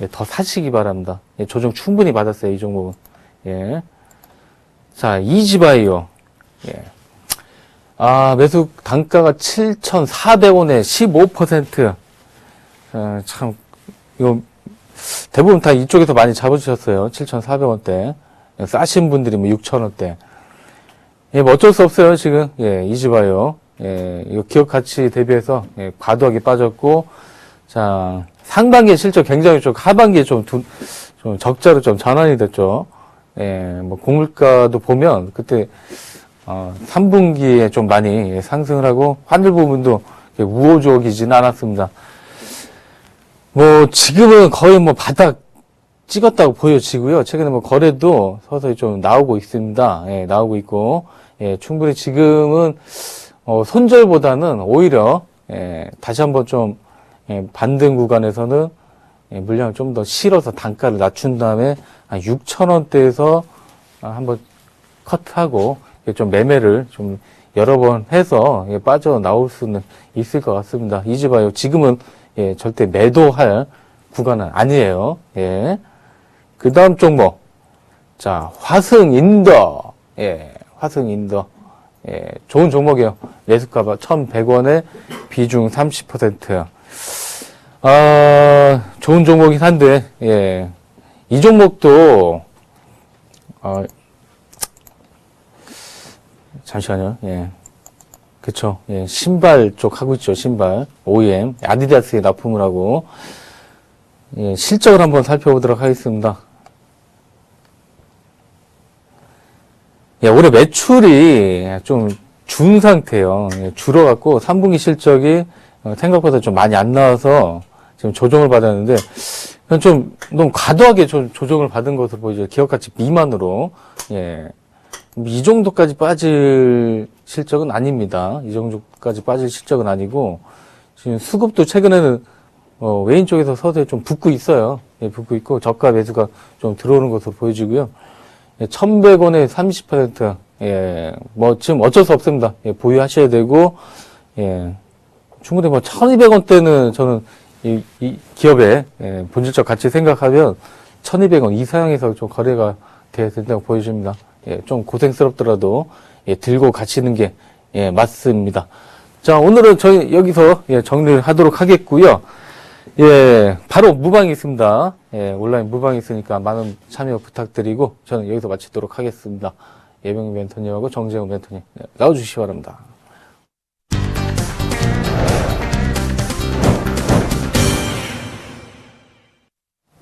예, 더 사시기 바랍니다. 예, 조정 충분히 받았어요, 이 종목은. 예. 자, 이지바이오. 예. 아, 매수 단가가 7,400원에 15%. 참, 이거, 대부분 다 이쪽에서 많이 잡으셨어요. 7,400원대. 싸신 분들이 뭐 6,000원대. 예, 뭐 어쩔 수 없어요, 지금. 예, 이지바이오. 예, 이거 기업 가치 대비해서, 예, 과도하게 빠졌고, 자, 상반기에 실적 굉장히 좀, 하반기에 좀 적자로 좀 전환이 됐죠. 예, 뭐, 공물가도 보면, 그때, 3분기에 좀 많이 상승을 하고, 환율 부분도 우호적이진 않았습니다. 뭐, 지금은 거의 뭐 바닥 찍었다고 보여지고요. 최근에 뭐 거래도 서서히 좀 나오고 있습니다. 예, 나오고 있고, 예, 충분히 지금은, 손절보다는 오히려, 예, 다시 한번 좀, 예, 반등 구간에서는, 예, 물량을 좀 더 실어서 단가를 낮춘 다음에, 한 6,000원대에서 한번 컷하고, 좀 매매를 좀 여러 번 해서, 예, 빠져나올 수는 있을 것 같습니다. 이지바이오 지금은, 예, 절대 매도할 구간은 아니에요. 예. 그 다음 종목. 자, 화승인더. 예, 화승인더. 예, 좋은 종목이에요. 매수가가 1,100원에 비중 30%. 좋은 종목이긴 한데, 예. 이 종목도, 잠시만요. 예. 그쵸. 예, 신발 쪽 하고 있죠. 신발. OEM. 아디다스에 납품을 하고. 예, 실적을 한번 살펴보도록 하겠습니다. 예, 올해 매출이 좀 준 상태예요. 예, 줄어갖고 3분기 실적이 생각보다 좀 많이 안 나와서 지금 조정을 받았는데 좀 너무 과도하게 조정을 받은 것으로 보이죠. 기업가치 미만으로. 예. 이 정도까지 빠질 실적은 아닙니다. 이 정도까지 빠질 실적은 아니고 지금 수급도 최근에는 외인 쪽에서 서서히 좀 붙고 있어요. 예, 붙고 있고 저가 매수가 좀 들어오는 것으로 보여지고요. 예, 1,100원에 30%. 예, 뭐 지금 어쩔 수 없습니다. 예, 보유하셔야 되고 예, 충분히 뭐 1,200원대는 저는 이 기업의 예, 본질적 가치 생각하면 1,200원 이상에서 좀 거래가 돼야 된다고 보여집니다. 예, 좀 고생스럽더라도 예, 들고 가시는 게 예, 맞습니다. 자, 오늘은 저희 여기서 예, 정리를 하도록 하겠고요. 예, 바로 무방이 있습니다. 예, 온라인 무방이 있으니까 많은 참여 부탁드리고 저는 여기서 마치도록 하겠습니다. 예병 멘토님하고 정재훈 멘토님 나와주시기 바랍니다.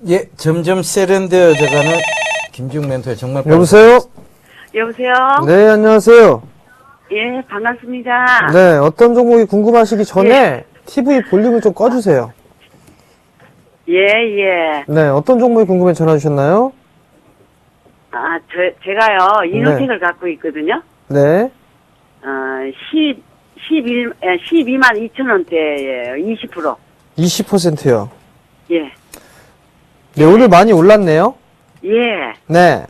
예, 점점 세련되어져가는 김중 멘토의 정말 여보세요? 여보세요? 네, 안녕하세요. 예, 반갑습니다. 네, 어떤 종목이 궁금하시기 전에 TV 볼륨을 좀 꺼주세요. 예. 네, 어떤 종목이 궁금해 전화 주셨나요? 아, 제가요, 이노텍을 갖고 있거든요. 네. 12만 2천 원대예요. 20%. 20%요. 예. 네, 오늘 많이 올랐네요. 예. 네.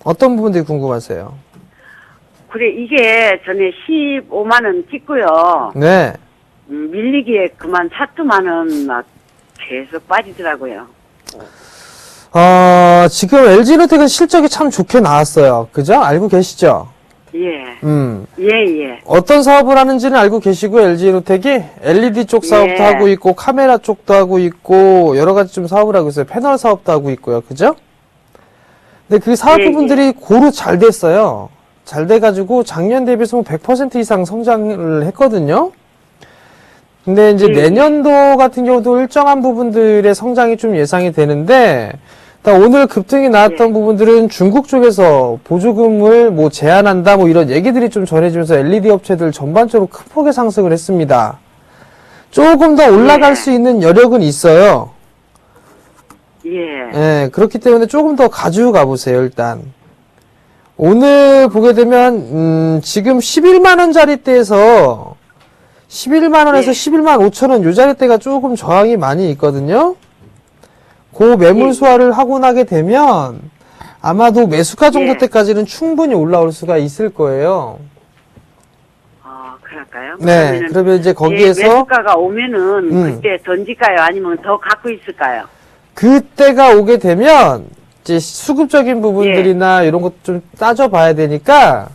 어떤 부분들이 궁금하세요? 그래, 이게 전에 15만 원 찍고요. 네. 밀리기에 그만 4,000만 원 막 계속 빠지더라고요. 지금 LG노텍은 실적이 참 좋게 나왔어요. 그죠? 알고 계시죠? 예. 예. 어떤 사업을 하는지는 알고 계시고, LG노텍이 LED 쪽 사업도 하고 있고, 카메라 쪽도 하고 있고, 여러 가지 좀 사업을 하고 있어요. 패널 사업도 하고 있고요. 그죠? 근데 그 사업 부분들이 고루 잘 됐어요. 잘 돼가지고 작년 대비해서 100% 이상 성장을 했거든요. 근데 이제 내년도 같은 경우도 일정한 부분들의 성장이 좀 예상이 되는데, 일단 오늘 급등이 나왔던 부분들은 중국 쪽에서 보조금을 뭐 제한한다 뭐 이런 얘기들이 좀 전해지면서 LED 업체들 전반적으로 큰 폭의 상승을 했습니다. 조금 더 올라갈 수 있는 여력은 있어요. 예, 그렇기 때문에 조금 더 가지고 가보세요, 일단. 오늘 보게 되면, 지금 11만원짜리대에서 11만원에서 11만 5천원 요 자리대가 조금 저항이 많이 있거든요. 그 매물 소화를 하고 나게 되면 아마도 매수가 정도 때까지는 충분히 올라올 수가 있을 거예요. 그럴까요? 네, 그러면 이제 거기에서 매수가가 오면은 그때 던질까요? 아니면 더 갖고 있을까요? 그때가 오게 되면 이제 수급적인 부분들이나 이런 것 좀 따져봐야 되니까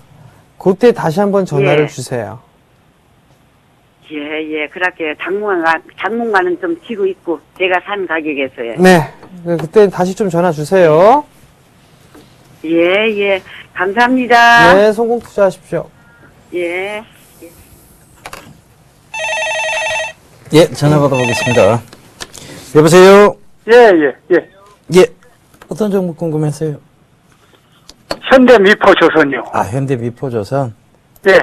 그때 다시 한번 전화를 주세요. 예, 그렇게 당분간은 좀 지고 있고, 제가 산 가격에서요. 네, 그때 다시 좀 전화 주세요. 예, 감사합니다. 네, 성공 투자하십시오. 예. 예, 전화 받아보겠습니다. 여보세요? 예. 예, 어떤 종목 궁금하세요? 현대미포조선이요. 아, 현대미포조선? 예.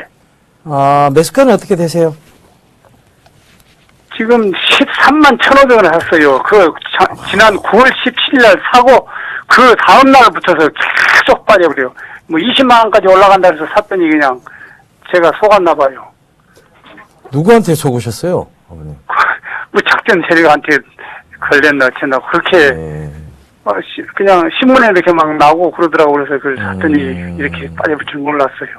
매수가는 어떻게 되세요? 지금 13만 1,500원 했어요. 지난 9월 17일 날 사고, 그 다음날부터서 계속 빠져버려요. 뭐 20만원까지 올라간다 해서 샀더니 그냥 제가 속았나봐요. 누구한테 속으셨어요, 아버님? 뭐 작전 세력한테 걸렸나, 쳤나, 그렇게, 그냥 신문에 이렇게 막 나오고 그러더라고. 그래서 그걸 샀더니 이렇게 빠져볼 줄 몰랐어요.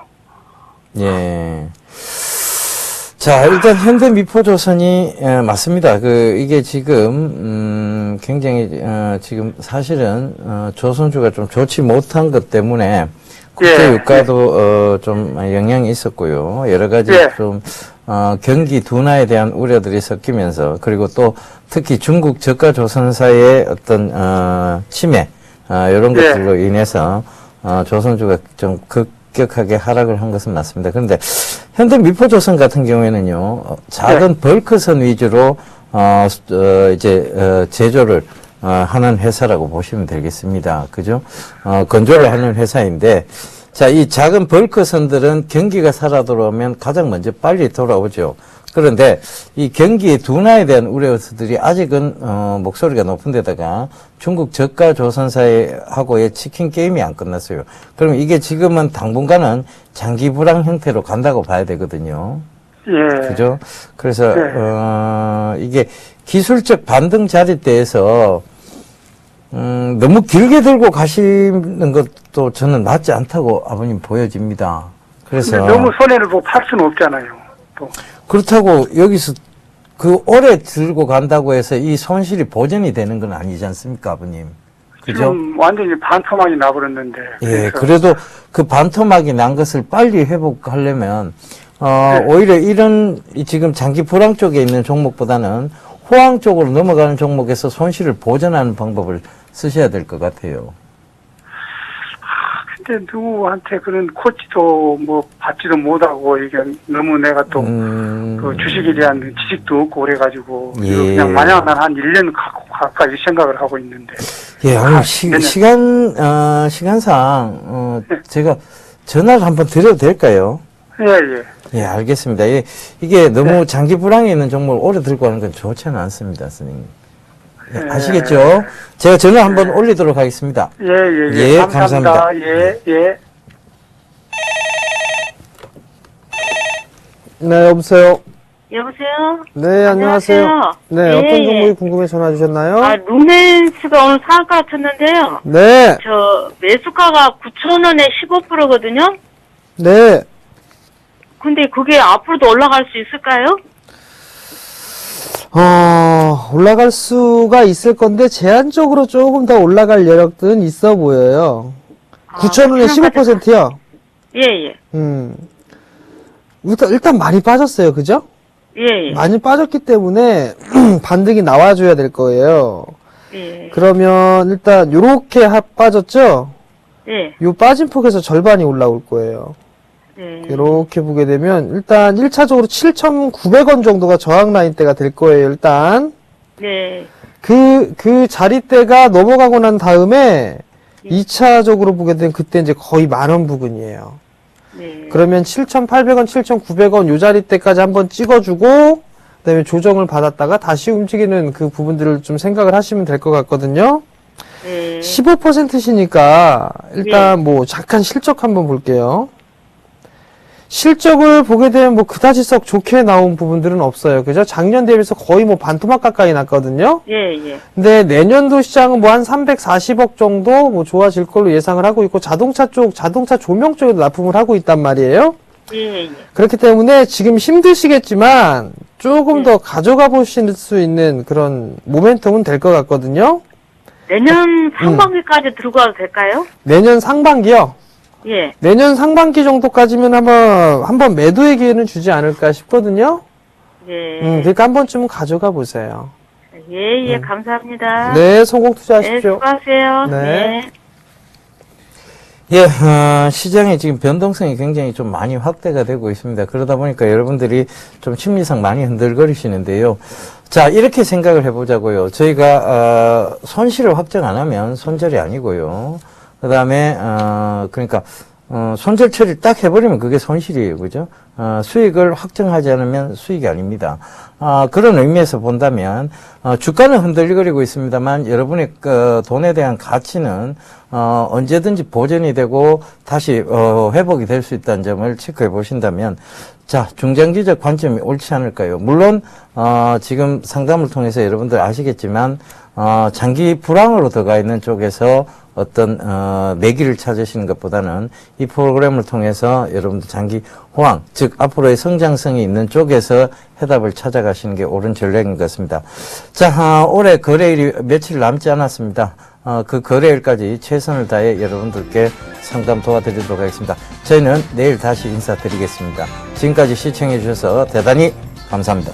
예. 자, 일단 현대미포조선이 맞습니다. 이게 지금 굉장히 지금 사실은 조선주가 좀 좋지 못한 것 때문에 국제 유가도 좀 영향이 있었고요. 여러 가지 좀 경기 둔화에 대한 우려들이 섞이면서, 그리고 또 특히 중국 저가 조선사의 어떤 침해 이런 것들로 인해서 조선주가 좀 급격하게 하락을 한 것은 맞습니다. 그런데 현대미포조선 같은 경우에는요, 작은 벌크선 위주로 제조를 하는 회사라고 보시면 되겠습니다. 그죠? 건조를 하는 회사인데, 자, 이 작은 벌크선들은 경기가 살아 돌아오면 가장 먼저 빨리 돌아오죠. 그런데 이 경기 둔화에 대한 우려들이 아직은 목소리가 높은 데다가 중국 저가 조선사하고의 치킨 게임이 안 끝났어요. 그럼 이게 지금은 당분간은 장기 불황 형태로 간다고 봐야 되거든요. 그죠? 그래서 이게 기술적 반등 자리대에서 너무 길게 들고 가시는 것도 저는 맞지 않다고 아버님 보여집니다. 그래서 너무 손해를 보고 팔 수는 없잖아요. 또. 그렇다고 여기서 오래 들고 간다고 해서 이 손실이 보전이 되는 건 아니지 않습니까, 아버님? 그죠? 지금 완전히 반토막이 나버렸는데. 예, 그래도 그 반토막이 난 것을 빨리 회복하려면 오히려 이런 지금 장기 불황 쪽에 있는 종목보다는 호황 쪽으로 넘어가는 종목에서 손실을 보전하는 방법을 쓰셔야 될 것 같아요. 근데 누구한테 그런 코치도 뭐 받지도 못하고 이게 너무 내가 또 그 주식에 대한 지식도 없고 그래가지고 예. 그냥 마냥 난 한 1년 가까이 생각을 하고 있는데. 예, 시간상 제가 전화를 한번 드려도 될까요? 예. 예, 알겠습니다. 예, 이게 너무 장기 불황에 있는 종목을 오래 들고 하는 건 좋지는 않습니다, 선생님. 예, 아시겠죠? 제가 전화 한번 올리도록 하겠습니다. 예, 감사합니다. 예. 네, 여보세요. 여보세요? 네, 안녕하세요. 네, 예. 어떤 종목이 궁금해 전화 주셨나요? 루멘스가 오늘 상한가 쳤는데요. 네, 저 매수가가 9,000원에 15%거든요. 네. 근데 그게 앞으로도 올라갈 수 있을까요? 올라갈 수가 있을 건데, 제한적으로 조금 더 올라갈 여력은 있어 보여요. 9,000원에 15%요? 예. 일단 많이 빠졌어요. 그죠? 예. 많이 빠졌기 때문에 반등이 나와줘야 될 거예요. 예. 그러면 일단 요렇게 빠졌죠? 예. 요 빠진 폭에서 절반이 올라올 거예요. 이렇게 보게 되면 일단 1차적으로 7,900원 정도가 저항 라인대가 될 거예요. 일단 네. 그 자리대가 넘어가고 난 다음에 2차적으로 보게 되면 그때 이제 거의 10,000원 부근이에요. 네. 그러면 7,800원, 7,900원 요 자리대까지 한번 찍어주고 그다음에 조정을 받았다가 다시 움직이는 그 부분들을 좀 생각을 하시면 될 것 같거든요. 네. 15%시니까 일단 뭐 잠깐 실적 한번 볼게요. 실적을 보게 되면 뭐 그다지 썩 좋게 나온 부분들은 없어요. 그죠? 작년 대비해서 거의 뭐 반토막 가까이 났거든요. 예. 근데 내년도 시장은 뭐 한 340억 정도 뭐 좋아질 걸로 예상을 하고 있고 자동차 조명 쪽에도 납품을 하고 있단 말이에요. 예. 그렇기 때문에 지금 힘드시겠지만 조금 더 가져가 보실 수 있는 그런 모멘텀은 될 것 같거든요. 내년 상반기까지 들고 가도 될까요? 내년 상반기요? 예. 내년 상반기 정도까지면 한번 매도의 기회는 주지 않을까 싶거든요. 예. 그러니까 한 번쯤은 가져가 보세요. 예, 감사합니다. 네, 성공 네, 투자하십시오. 수고하세요. 네. 예, 시장의 지금 변동성이 굉장히 좀 많이 확대가 되고 있습니다. 그러다 보니까 여러분들이 좀 심리상 많이 흔들거리시는데요. 자, 이렇게 생각을 해보자고요. 저희가, 손실을 확정 안 하면 손절이 아니고요. 그 다음에, 그러니까, 손절 처리를 딱 해버리면 그게 손실이에요. 그죠? 수익을 확정하지 않으면 수익이 아닙니다. 그런 의미에서 본다면, 주가는 흔들거리고 있습니다만, 여러분의 돈에 대한 가치는, 언제든지 보전이 되고, 다시, 회복이 될 수 있다는 점을 체크해 보신다면, 자, 중장기적 관점이 옳지 않을까요? 물론, 지금 상담을 통해서 여러분들 아시겠지만, 장기 불황으로 들어가 있는 쪽에서 어떤 매기를 찾으시는 것보다는 이 프로그램을 통해서 여러분들 장기 호황, 즉 앞으로의 성장성이 있는 쪽에서 해답을 찾아가시는 게 옳은 전략인 것 같습니다. 자, 올해 거래일이 며칠 남지 않았습니다. 그 거래일까지 최선을 다해 여러분들께 상담 도와드리도록 하겠습니다. 저희는 내일 다시 인사드리겠습니다. 지금까지 시청해 주셔서 대단히 감사합니다.